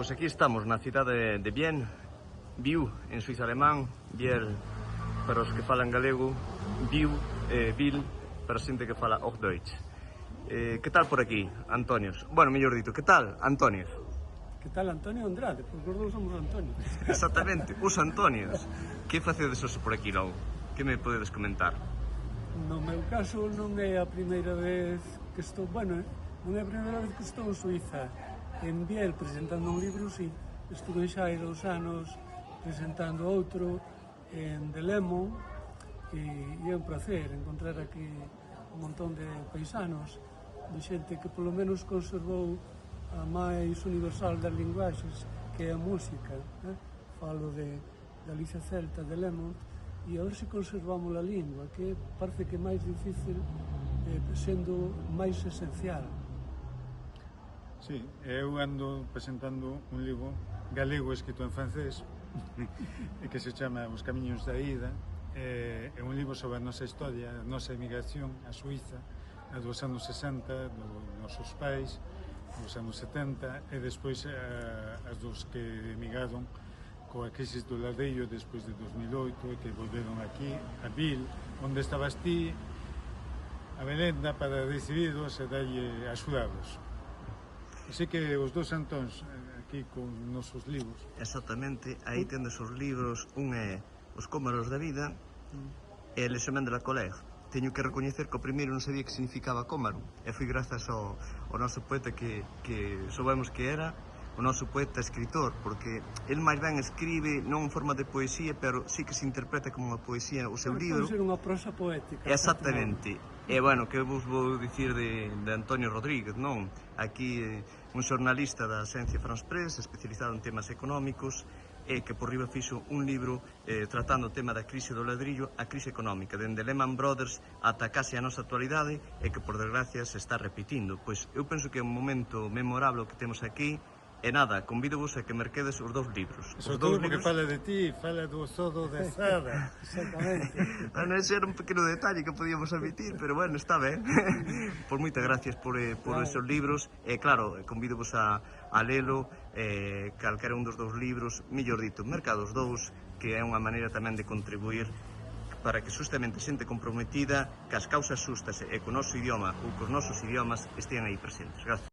Pois aquí estamos na cidade de Bienne, Biu, en suizo alemán, Biel para os que falan galego, Biu, Bil, para a xente que fala Hochdeutsch. Que tal por aquí, Antonios? Bueno, mellor dito, que tal, Antonios? Que tal, Antonio Andrade? Porque os dous somos Antonio. Exactamente, os Antonios. Que facedes hoxe por aquí logo? Que me podedes comentar? No meu caso non é a primeira vez que estou, bueno, non é a primeira vez que estou en Suiza. En Biel presentando un libro, si. Estuve xa hai 2 anos presentando outro en The Lemon e é un placer encontrar aquí un montón de paisanos, de xente que polo menos conservou a máis universal das linguaxes, que é a música. Falo de Galicia Celta, de Lemon, e a ver se conservamos a lingua, que parece que é máis difícil, sendo máis esencial. Sí, eu ando presentando un libro galego escrito en francés que se chama Os camiños da ida. É un libro sobre a nosa historia, a nosa emigración a Suiza dos anos 60, dos nosos pais, dos anos 70 e despois as dos que emigraron coa crisis do ladrillo despois de 2008 e que volveron aquí a Biel, onde estabas ti, a Belenda, para decididos e darlle axudados. Así que os dous Antóns aquí con nosos libros. Exactamente, aí tendes os libros, un é Os cómoros da vida e Le Chemin de la Colère. Teño que recoñecer que o primeiro non sabía que significaba cómaro e foi grazas ao noso poeta que soubemos que era o noso poeta escritor, porque el máis ben escribe non en forma de poesía, pero sí que se interpreta como unha poesía o seu libro. Pode ser unha prosa poética. Exactamente. E bueno, que vos vou dicir de Antonio Rodríguez, non? Aquí un xornalista da Agencia France Press, especializado en temas económicos, e que por riba fixo un libro tratando o tema da crise do ladrillo, a crise económica, dende Lehman Brothers ata case a nosa actualidade, e que por desgracia se está repetindo. Pois eu penso que é un momento memorable que temos aquí. E nada, convídovos a que merquedes os dous libros. Sobre todo porque fala de ti, fala do Sodo de Sada. Exactamente. Bueno, ese era un pequeno detalle que podíamos admitir, pero bueno, está ben. Pois moitas gracias por esos libros. E claro, convídovos a lelo, calquera un dos dous libros, mellor dito, mercados dous, que é unha maneira tamén de contribuir para que justamente xente comprometida que as causas xustas e co noso idioma ou cos nosos idiomas estean aí presentes. Gracias.